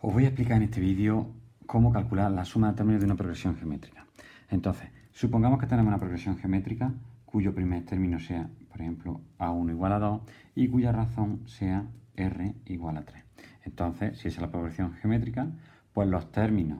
Os voy a explicar en este vídeo cómo calcular la suma de términos de una progresión geométrica. Entonces, supongamos que tenemos una progresión geométrica cuyo primer término sea, por ejemplo, a1 igual a 2 y cuya razón sea r igual a 3. Entonces, si esa es la progresión geométrica, pues los términos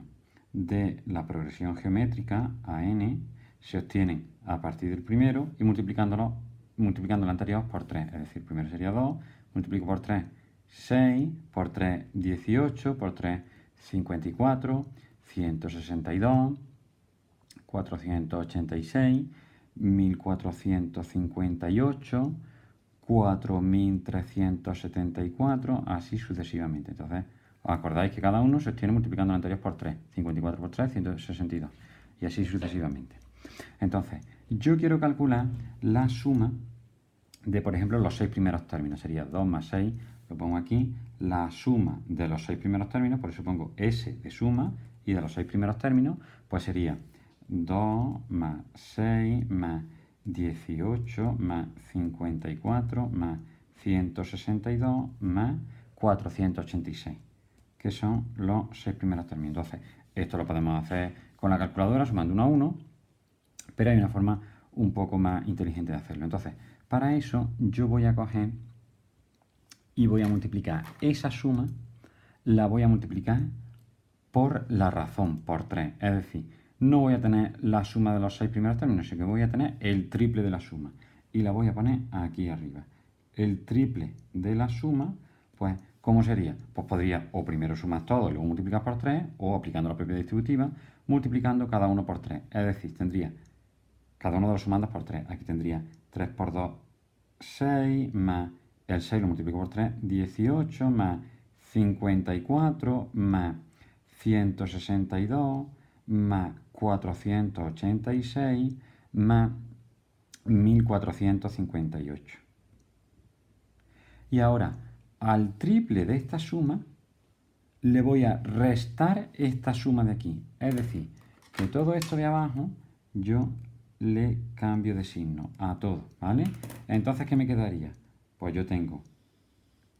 de la progresión geométrica a n se obtienen a partir del primero y multiplicando el anterior por 3. Es decir, primero sería 2, multiplico por 3, 6, por 3, 18, por 3, 54, 162, 486, 1458, 4374, así sucesivamente. Entonces, os acordáis que cada uno se obtiene multiplicando el anterior por 3, 54 por 3, 162, y así sucesivamente. Entonces, yo quiero calcular la suma de, por ejemplo, los 6 primeros términos. Sería 2 más 6, lo pongo aquí, la suma de los 6 primeros términos, por eso pongo S de suma, y de los 6 primeros términos, pues sería 2 más 6 más 18 más 54 más 162 más 486, que son los 6 primeros términos. Entonces, esto lo podemos hacer con la calculadora sumando 1 a 1, pero hay una forma un poco más inteligente de hacerlo. Entonces, para eso yo voy a coger y voy a multiplicar esa suma, la voy a multiplicar por la razón, por 3. Es decir, no voy a tener la suma de los 6 primeros términos, sino que voy a tener el triple de la suma. Y la voy a poner aquí arriba. El triple de la suma, pues, ¿cómo sería? Pues podría o primero sumar todo y luego multiplicar por 3, o aplicando la propiedad distributiva, multiplicando cada uno por 3. Es decir, tendría cada uno de los sumandos por 3. Aquí tendría 3 por 2, 6, más el 6 lo multiplico por 3, 18, más 54, más 162, más 486, más 1458. Y ahora, al triple de esta suma, le voy a restar esta suma de aquí. Es decir, que todo esto de abajo, yo le cambio de signo a todo, ¿vale? Entonces, ¿qué me quedaría? Pues yo tengo,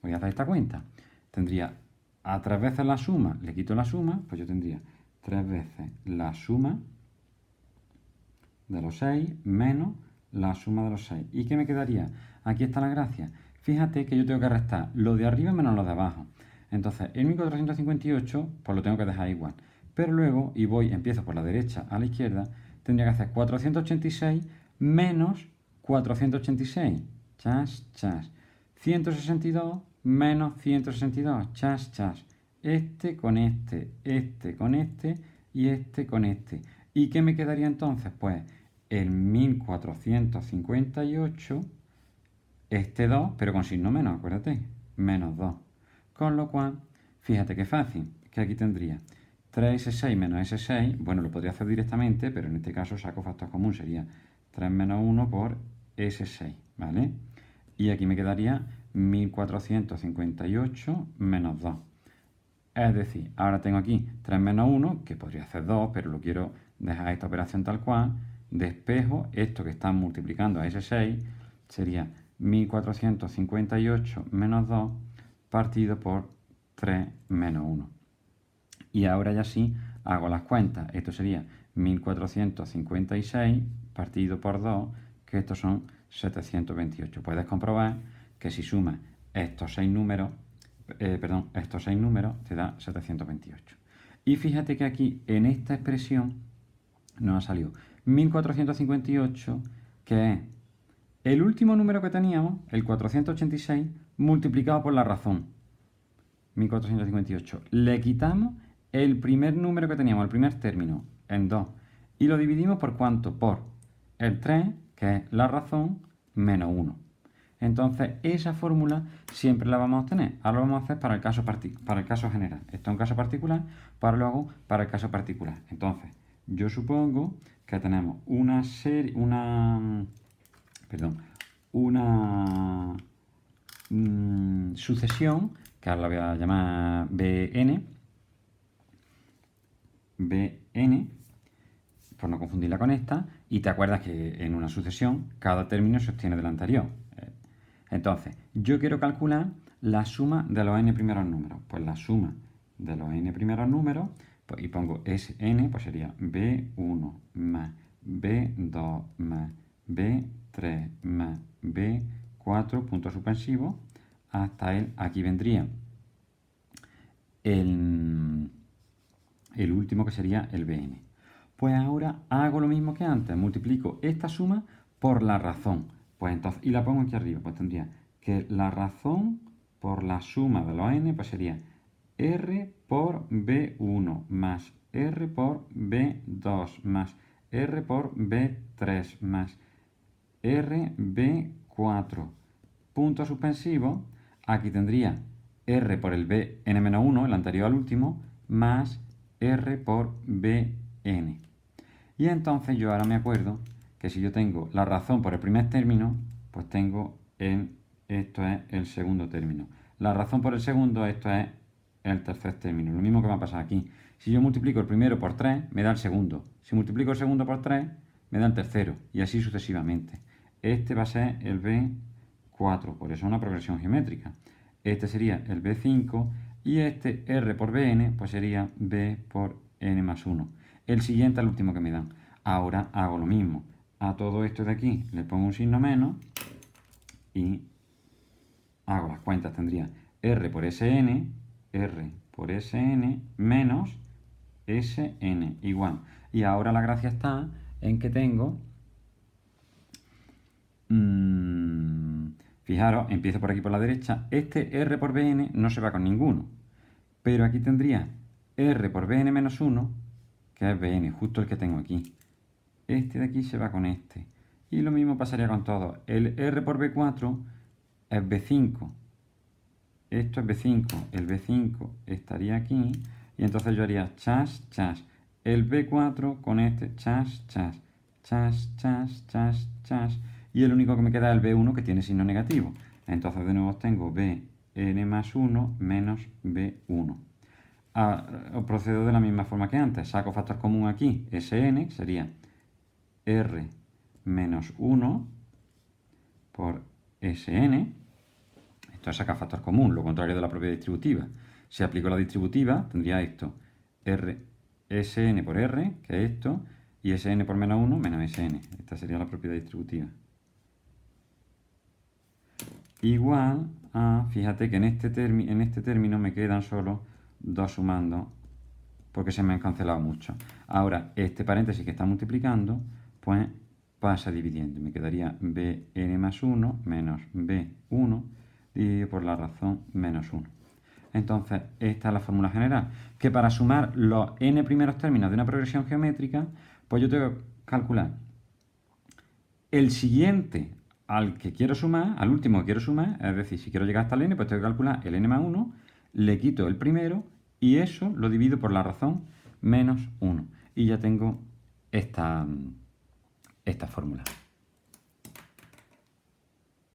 voy a hacer esta cuenta, tendría a 3 veces la suma, le quito la suma, pues yo tendría 3 veces la suma de los 6 menos la suma de los 6. ¿Y qué me quedaría? Aquí está la gracia. Fíjate que yo tengo que restar lo de arriba menos lo de abajo. Entonces, el 1458, pues lo tengo que dejar igual. Pero luego, y empiezo por la derecha a la izquierda, tendría que hacer 486 menos 486. Chas, chas. 162 menos 162. Chas, chas. Este con este, este con este y este con este. ¿Y qué me quedaría entonces? Pues el 1458, este 2, pero con signo menos, acuérdate, menos 2. Con lo cual, fíjate qué fácil, que aquí tendría 3S6 menos S6, bueno, lo podría hacer directamente, pero en este caso saco factor común, sería 3 menos 1 por S6, ¿vale? Y aquí me quedaría 1458 menos 2. Es decir, ahora tengo aquí 3 menos 1, que podría hacer 2, pero lo quiero dejar esta operación tal cual. Despejo esto que está multiplicando a ese 6, sería 1458 menos 2 partido por 3 menos 1. Y ahora ya sí hago las cuentas. Esto sería 1456 partido por 2, que estos son 728. Puedes comprobar que si sumas estos 6 números, te da 728. Y fíjate que aquí en esta expresión nos ha salido 1458, que es el último número que teníamos, el 486, multiplicado por la razón, 1458. Le quitamos el primer número que teníamos, el primer término, en 2. Y lo dividimos por ¿cuánto? Por el 3, que es la razón, menos 1. Entonces, esa fórmula siempre la vamos a obtener. Ahora lo vamos a hacer para el caso general. Esto es un caso particular, para luego para el caso particular. Entonces, yo supongo que tenemos una sucesión, que ahora la voy a llamar Bn, por no confundirla con esta, y te acuerdas que en una sucesión cada término se obtiene del anterior. Entonces, yo quiero calcular la suma de los n primeros números. Pues la suma de los n primeros números, pues, y pongo Sn, pues sería B1 más B2 más B3 más B4, punto suspensivo, hasta aquí vendría el último, que sería el Bn. Pues ahora hago lo mismo que antes, multiplico esta suma por la razón, pues entonces, y la pongo aquí arriba, pues tendría que la razón por la suma de los n, pues sería R por B1 más R por B2 más R por B3 más R B4, punto suspensivo, aquí tendría R por el Bn-1, el anterior al último, más R por Bn. Y entonces yo ahora me acuerdo que si yo tengo la razón por el primer término, pues tengo esto es el segundo término. La razón por el segundo, esto es el tercer término. Lo mismo que va a pasar aquí. Si yo multiplico el primero por 3, me da el segundo. Si multiplico el segundo por 3, me da el tercero. Y así sucesivamente. Este va a ser el B4, por eso es una progresión geométrica. Este sería el B5 y este R por Bn pues sería B por n más 1. El siguiente al último que me dan. Ahora hago lo mismo. A todo esto de aquí le pongo un signo menos y hago las cuentas. Tendría R por Sn menos Sn igual. Y ahora la gracia está en que tengo... fijaros, empiezo por aquí por la derecha. Este R por Bn no se va con ninguno. Pero aquí tendría R por Bn menos 1, que es Bn, justo el que tengo aquí. Este de aquí se va con este. Y lo mismo pasaría con todos. El R por B4 es B5. Esto es B5. El B5 estaría aquí. Y entonces yo haría chas, chas. El B4 con este chas, chas. Chas, chas, chas, chas. Y el único que me queda es el B1, que tiene signo negativo. Entonces de nuevo tengo Bn más 1 menos B1. Procedo de la misma forma que antes. Saco factor común aquí. Sn, que sería R menos 1 por Sn. Esto es sacar factor común, lo contrario de la propiedad distributiva. Si aplico la distributiva, tendría esto. Sn por R, que es esto, y Sn por menos 1 menos Sn. Esta sería la propiedad distributiva. Igual a, fíjate que en este término me quedan solo dos sumando, porque se me han cancelado mucho. Ahora, este paréntesis que está multiplicando, pues pasa dividiendo. Me quedaría Bn más 1 menos B1 dividido por la razón menos 1. Entonces, esta es la fórmula general. Que para sumar los n primeros términos de una progresión geométrica, pues yo tengo que calcular el siguiente al que quiero sumar, al último que quiero sumar, es decir, si quiero llegar hasta el n, pues tengo que calcular el n más 1, le quito el primero y eso lo divido por la razón menos 1. Y ya tengo esta fórmula.